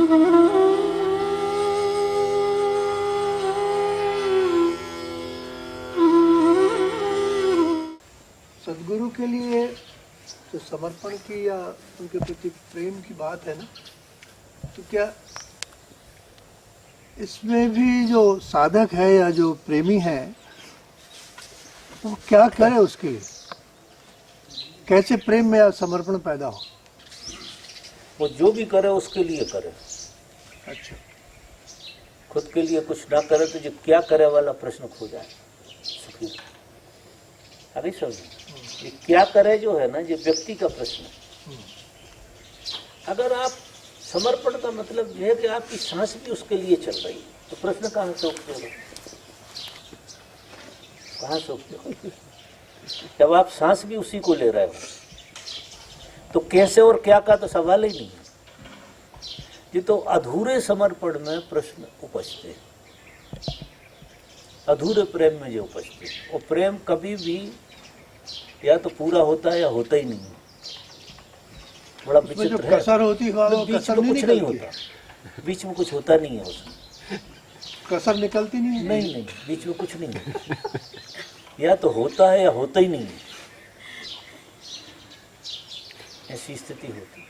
सदगुरु के लिए जो समर्पण की या उनके प्रति प्रेम की बात है ना, तो क्या इसमें भी जो साधक है या जो प्रेमी है वो क्या करे उसके लिए, कैसे प्रेम में या समर्पण पैदा हो? वो जो भी करे उसके लिए करे। अच्छा, खुद के लिए कुछ ना करे तो जो क्या करे वाला प्रश्न खो जाए। अभी समझे, ये क्या करे जो है ना, ये व्यक्ति का प्रश्न है। अगर आप समर्पण का मतलब यह है कि आपकी सांस भी उसके लिए चल रही है, तो प्रश्न कहाँ से उठते हो? कहाँ से उठते हो? जब आप सांस भी उसी को ले रहे हो तो कैसे और क्या का तो सवाल ही नहीं है। ये तो अधूरे समर्पण में प्रश्न उपजते हैं, अधूरे प्रेम में जो उपजते हैं। और प्रेम कभी भी या तो पूरा होता है या होता ही नहीं है। बड़ा विचित्र है। कसर होती है, बीच में कुछ नहीं होता, बीच में कुछ होता नहीं है उसमें। कसर निकलती नहीं है। नहीं, बीच में कुछ नहीं है। या तो होता है या होता ही नहीं है, ऐसी स्थिति होती है।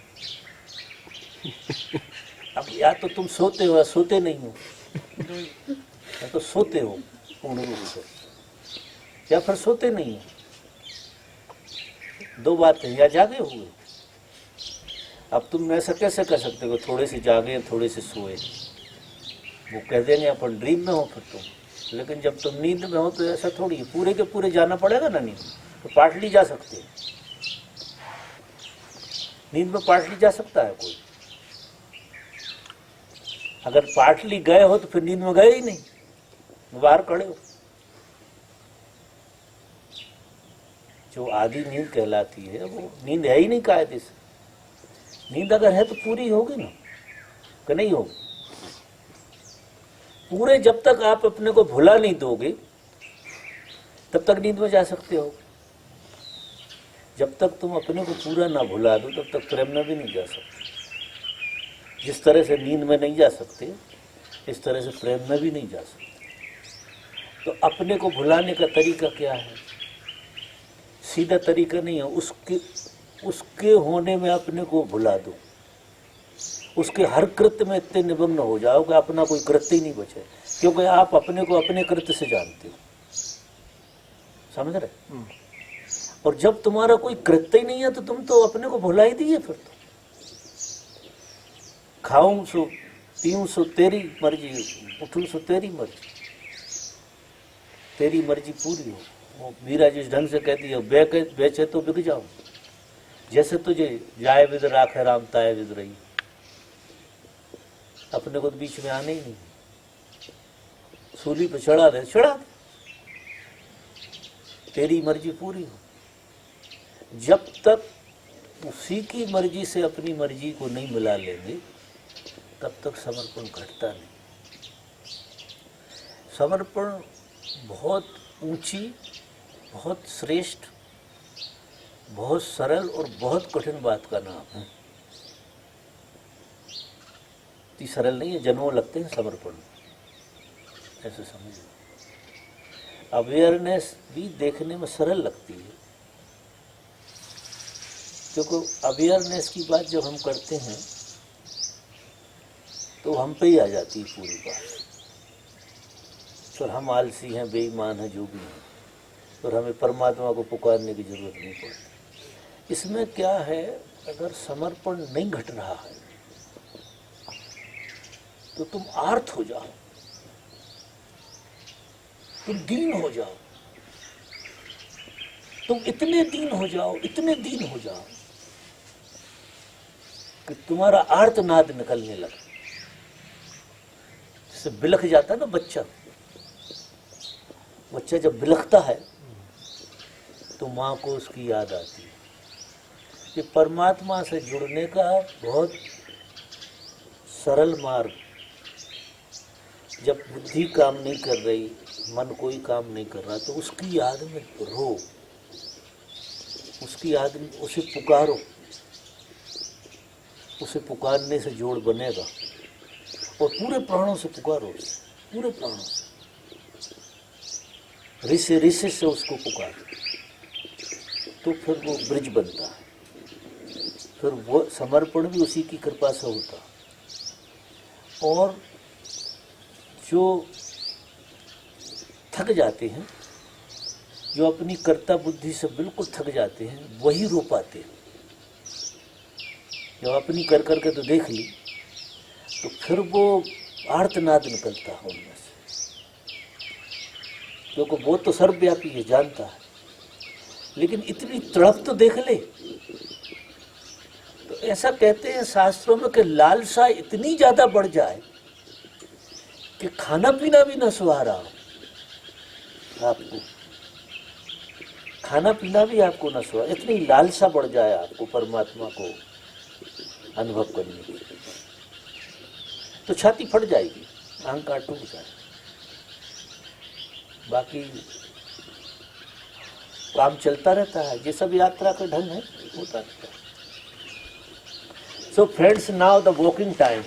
अब या तो तुम सोते हो या सोते नहीं हो, या तो सोते हो पूर्ण रूप से या फिर सोते नहीं हो। दो बातें, या जागे हुए। अब तुम ऐसा कैसे कर सकते हो थोड़े से जागे थोड़े से सोए? वो कह देंगे अपन ड्रीम में हो फिर तुम। लेकिन जब तुम नींद में हो तो ऐसा थोड़ी है, पूरे के पूरे जाना पड़ेगा ना नींद। तो पार्टली जा सकते हैं, नींद में पार्टली जा सकता है कोई? अगर पार्टली गए हो तो फिर नींद में गए ही नहीं, बाहर खड़े हो। जो आधी नींद कहलाती है वो नींद है ही नहीं कायदे से। नींद अगर है तो पूरी होगी ना, कि नहीं होगी? पूरे जब तक आप अपने को भुला नहीं दोगे तब तक नींद में जा सकते हो। जब तक तुम अपने को पूरा ना भुला दो तब तक प्रेम में भी नहीं जा सकते। जिस तरह से नींद में नहीं जा सकते इस तरह से प्रेम में भी नहीं जा सकते। तो अपने को भुलाने का तरीका क्या है? सीधा तरीका नहीं है, उसके होने में अपने को भुला दो। उसके हर कृत्य में इतने निमग्न हो जाओ कि अपना कोई कृत्य ही नहीं बचे, क्योंकि आप अपने को अपने कृत्य से जानते हो। समझ रहे? और जब तुम्हारा कोई कृत्य ही नहीं है तो तुम तो अपने को भुला ही दिए। फिर तो खाऊं सो पीऊं सो तेरी मर्जी, उठूं सो तेरी मर्जी, तेरी मर्जी पूरी हो। वो मीरा जिस ढंग से कहती है, बेचे तो बिक जाओ, जैसे तुझे जाए विद राखे राम ताए विद रही। अपने को तो बीच में आने ही नहीं। सूली पे चढ़ा दे, तेरी मर्जी पूरी हो। जब तक उसी की मर्जी से अपनी मर्जी को नहीं मिला लेंगे तब तक समर्पण घटता नहीं। समर्पण बहुत ऊंची, बहुत श्रेष्ठ, बहुत सरल और बहुत कठिन बात का नाम है। इतनी सरल नहीं है, जन्मों लगते हैं समर्पण, ऐसे समझिए। अवेयरनेस भी देखने में सरल लगती है, क्योंकि अवेयरनेस की बात जब हम करते हैं तो हम पे ही आ जाती है पूरी बात। फिर हम आलसी हैं, बेईमान हैं, जो भी हैं, और हमें परमात्मा को पुकारने की जरूरत नहीं पड़ती। इसमें क्या है, अगर समर्पण नहीं घट रहा है तो तुम आर्त हो जाओ, तुम दीन हो जाओ, तुम इतने दीन हो जाओ, इतने दीन हो जाओ कि तुम्हारा आर्तनाद निकलने लगे। जैसे बिलख जाता है ना बच्चा, बच्चा जब बिलखता है तो माँ को उसकी याद आती है। ये परमात्मा से जुड़ने का बहुत सरल मार्ग। जब बुद्धि काम नहीं कर रही, मन कोई काम नहीं कर रहा, तो उसकी याद में रो, उसकी याद में उसे पुकारो। उसे पुकारने से जोड़ बनेगा। और पूरे प्राणों से पुकारो, पूरे प्राणों से, ऋषि ऋषि से उसको पुकारो, तो फिर वो ब्रिज बनता है। फिर वो समर्पण भी उसी की कृपा से होता। और जो थक जाते हैं, जो अपनी कर्ता बुद्धि से बिल्कुल थक जाते हैं, वही रो पाते हैं। जब अपनी कर करके तो देख ली, तो फिर वो आर्तनाद निकलता है उनमें से, क्योंकि वो तो सर्वव्यापी है, जानता है। लेकिन इतनी तड़प तो देख ले। तो ऐसा कहते हैं शास्त्रों में कि लालसा इतनी ज्यादा बढ़ जाए कि खाना पीना भी न सुहा रहा हो आपको, खाना पीना भी आपको न सुहा, इतनी लालसा बढ़ जाए आपको परमात्मा को अनुभव करने की, तो छाती फट जाएगी, अहंकार टूट जाए। बाकी काम चलता रहता है, ये सब यात्रा का ढंग है, होता रहता है। So friends, now the walking time.